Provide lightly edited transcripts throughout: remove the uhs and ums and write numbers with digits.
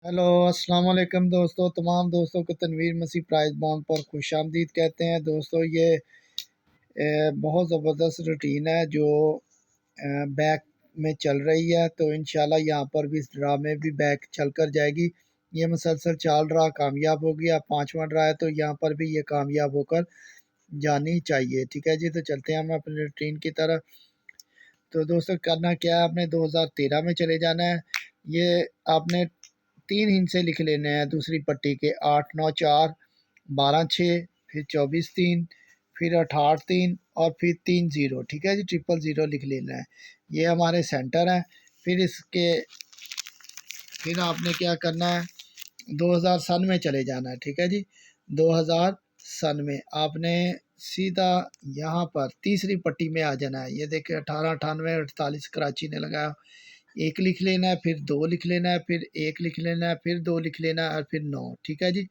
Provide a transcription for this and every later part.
Hello अस्सलाम वालेकुम दोस्तों, तमाम दोस्तों को तनवीर मसीह प्राइस बॉन्ड पर खुशामदीद कहते हैं। दोस्तों ये बहुत ज़बरदस्त रूटीन है जो बैक में चल रही है, तो इंशाल्लाह यहाँ पर भी इस ड्रा में भी बैक चल कर जाएगी। ये मुसलसल चाल रहा कामयाब हो गया, पाँचवा ड्रा है, तो यहाँ पर भी ये कामयाब होकर जानी चाहिए। ठीक है जी, तो चलते हैं हम अपने रूटीन की तरफ। तो दोस्तों करना क्या है, आपने 2013 में चले जाना है। ये आपने 3 हिस्से लिख लेने हैं दूसरी पट्टी के, 8 9 4 12 6, फिर 24 3, फिर 68 3 और फिर 3 0। ठीक है जी, ट्रिपल ज़ीरो लिख लेना है। ये हमारे सेंटर हैं। फिर इसके फिर आपने क्या करना है, 2000 सन में चले जाना है। ठीक है जी, 2000 सन में आपने सीधा यहाँ पर तीसरी पट्टी में आ जाना है। ये देखिए 18 98 48 कराची ने लगाया। एक लिख लेना है, फिर 2 लिख लेना है, फिर 1 लिख लेना है, फिर 2 लिख लेना है और फिर 9। ठीक है जी,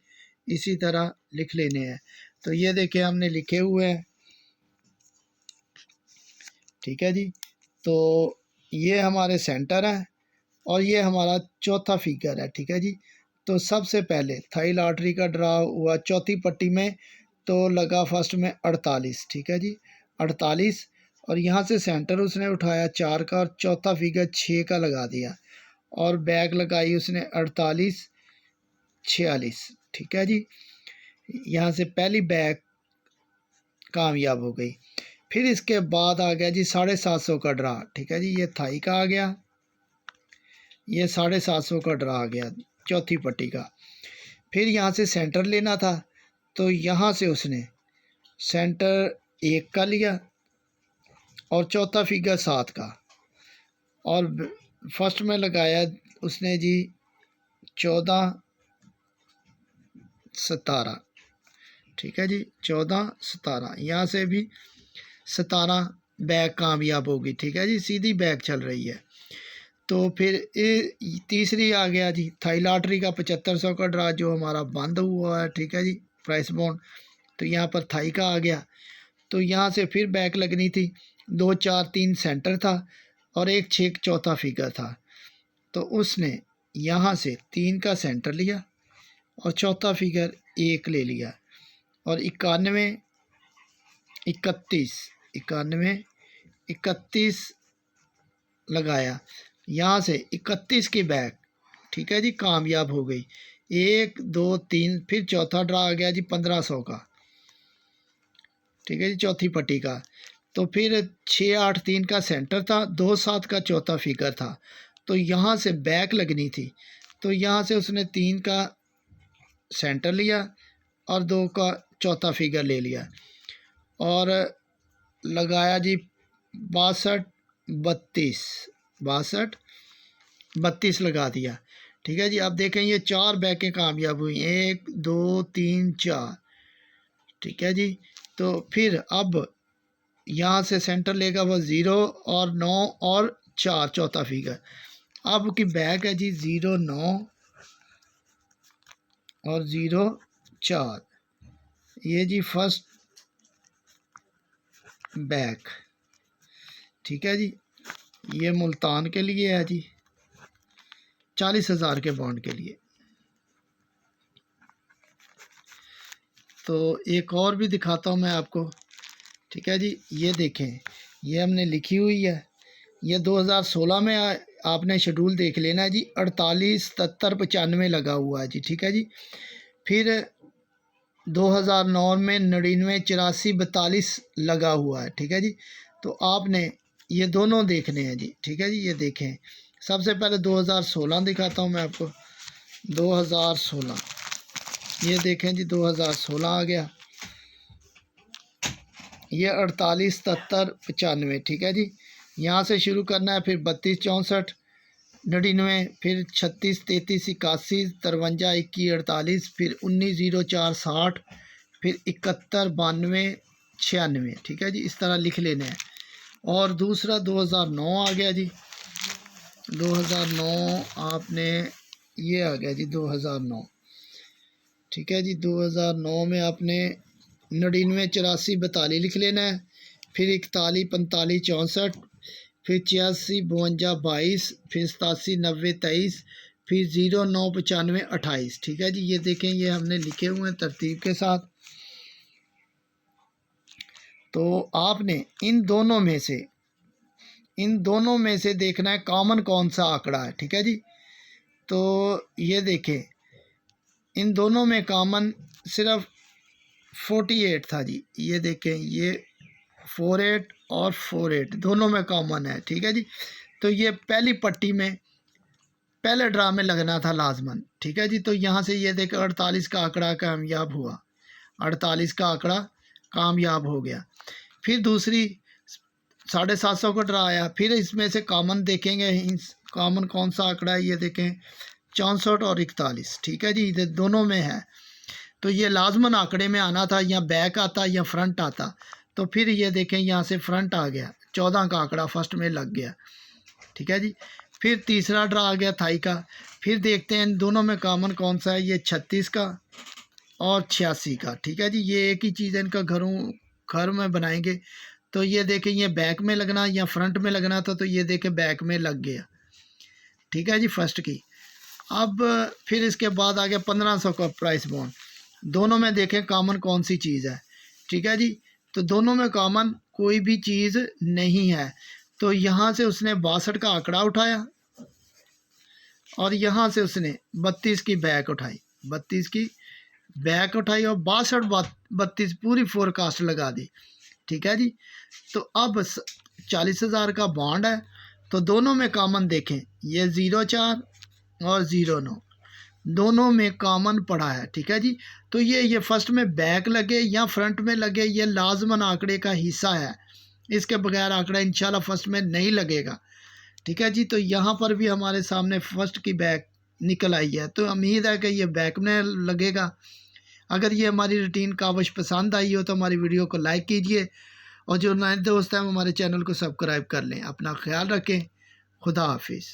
इसी तरह लिख लेने हैं। तो ये देखिए हमने लिखे हुए हैं। ठीक है जी, तो ये हमारे सेंटर है और ये हमारा चौथा फिगर है। ठीक है जी, तो सबसे पहले थाई लॉटरी का ड्रा हुआ चौथी पट्टी में, तो लगा फर्स्ट में 48। ठीक है जी, 48 और यहाँ से सेंटर उसने उठाया 4 का और चौथा फिगर 6 का लगा दिया और बैग लगाई उसने 48 46। ठीक है जी, यहाँ से पहली बैग कामयाब हो गई। फिर इसके बाद आ गया जी 750 का ड्रा। ठीक है जी, ये थाई का आ गया, ये 750 का ड्रा आ गया चौथी पट्टी का। फिर यहाँ से सेंटर लेना था, तो यहाँ से उसने सेंटर 1 का लिया और चौथा फिगर 7 का और फर्स्ट में लगाया उसने जी 14 17। ठीक है जी, 14 17, यहाँ से भी 17 बैग कामयाब होगी। ठीक है जी, सीधी बैग चल रही है। तो फिर तीसरी आ गया जी थाई लॉटरी का 7500 का ड्रा जो हमारा बंद हुआ है। ठीक है जी, प्राइस बॉन्ड, तो यहाँ पर थाई का आ गया। तो यहाँ से फिर बैक लगनी थी, 2 4 3 सेंटर था और 1 6 चौथा फिगर था। तो उसने यहाँ से 3 का सेंटर लिया और चौथा फिगर 1 ले लिया और 91 31 91 31 लगाया। यहाँ से 31 की बैक, ठीक है जी, कामयाब हो गई। 1 2 3, फिर चौथा ड्रा आ गया जी 1500 का। ठीक है जी, चौथी पट्टी का। तो फिर 6 8 3 का सेंटर था, 2 7 का चौथा फिगर था। तो यहाँ से बैक लगनी थी, तो यहाँ से उसने 3 का सेंटर लिया और 2 का चौथा फिगर ले लिया और लगाया जी 62 32 62 32 लगा दिया। ठीक है जी, अब देखें ये 4 बैकें कामयाब हुई, 1 2 3 4। ठीक है जी, तो फिर अब यहाँ से सेंटर लेगा वो 0 और 9 और 4 चौथा फिगर। अब की बैक है जी 0 9 और 0 4। ये जी फर्स्ट बैक। ठीक है जी, ये मुल्तान के लिए है जी, 40,000 के बॉन्ड के लिए। तो एक और भी दिखाता हूँ मैं आपको। ठीक है जी, ये देखें, ये हमने लिखी हुई है। ये 2016 में आपने शेड्यूल देख लेना है जी, 48 77 95 लगा हुआ है जी। ठीक है जी, फिर 2009 में 99 84 42 लगा हुआ है। ठीक है जी, तो आपने ये दोनों देखने हैं जी। ठीक है जी, ये देखें, सबसे पहले 2016 दिखाता हूँ मैं आपको। 2016, ये देखें जी, 2016 आ गया, ये 48 77 95। ठीक है जी, यहाँ से शुरू करना है, फिर 32 64 99, फिर 36 33 81 53 21 48, फिर 19 0 4 60, फिर 71 92 96। ठीक है जी, इस तरह लिख लेना है। और दूसरा 2009 आ गया जी, 2009 आपने, ये आ गया जी 2009। ठीक है जी, 2009 में आपने 99 84 42 लिख लेना है, फिर 41 45 64, फिर 86 52 22, फिर 87 90 23, फिर 0, 9, 95, 28। ठीक है जी, ये देखें ये हमने लिखे हुए हैं तरतीब के साथ। तो आपने इन दोनों में से देखना है कॉमन कौन सा आंकड़ा है। ठीक है जी, तो ये देखें इन दोनों में कॉमन सिर्फ 48 था जी। ये देखें ये 48 और 48 दोनों में कॉमन है। ठीक है जी, तो ये पहली पट्टी में पहले ड्रा में लगना था लाजमन। ठीक है जी, तो यहाँ से ये देखें 48 का आंकड़ा कामयाब हुआ, 48 का आंकड़ा कामयाब हो गया। फिर दूसरी 750 का ड्रा आया, फिर इसमें से कॉमन देखेंगे, कॉमन कौन सा आंकड़ा है, ये देखें 64 और 41। ठीक है जी, ये दोनों में है, तो ये लाजमन आंकड़े में आना था, या बैक आता या फ्रंट आता। तो फिर ये देखें यहाँ से फ्रंट आ गया, 14 का आंकड़ा फर्स्ट में लग गया। ठीक है जी, फिर तीसरा ड्रा आ गया थाई का। फिर देखते हैं इन दोनों में कॉमन कौन सा है, ये 36 का और 86 का। ठीक है जी, ये एक ही चीज़ है, इनका घर में बनाएंगे। तो ये देखें ये बैक में लगना या फ्रंट में लगना था, तो ये देखें बैक में लग गया। ठीक है जी, फर्स्ट की। अब फिर इसके बाद आ गया 1500 का प्राइस बॉन्ड। दोनों में देखें कॉमन कौन सी चीज़ है। ठीक है जी, तो दोनों में कॉमन कोई भी चीज़ नहीं है। तो यहाँ से उसने 62 का आंकड़ा उठाया और यहाँ से उसने 32 की बैक उठाई, 32 की बैक उठाई और 62 32 पूरी फोरकास्ट लगा दी। ठीक है जी, तो अब 40,000 का बॉन्ड है, तो दोनों में कॉमन देखें, ये 04 और 09 दोनों में कॉमन पड़ा है। ठीक है जी, तो ये फर्स्ट में बैक लगे या फ्रंट में लगे, ये लाजमन आंकड़े का हिस्सा है, इसके बगैर आंकड़ा इंशाल्लाह फर्स्ट में नहीं लगेगा। ठीक है जी, तो यहाँ पर भी हमारे सामने फर्स्ट की बैक निकल आई है, तो उम्मीद है कि ये बैक में लगेगा। अगर ये हमारी रूटीन काविश पसंद आई हो तो हमारी वीडियो को लाइक कीजिए, और जो नए दोस्त हैं हमारे चैनल को सब्सक्राइब कर लें। अपना ख्याल रखें, खुदा हाफिज़।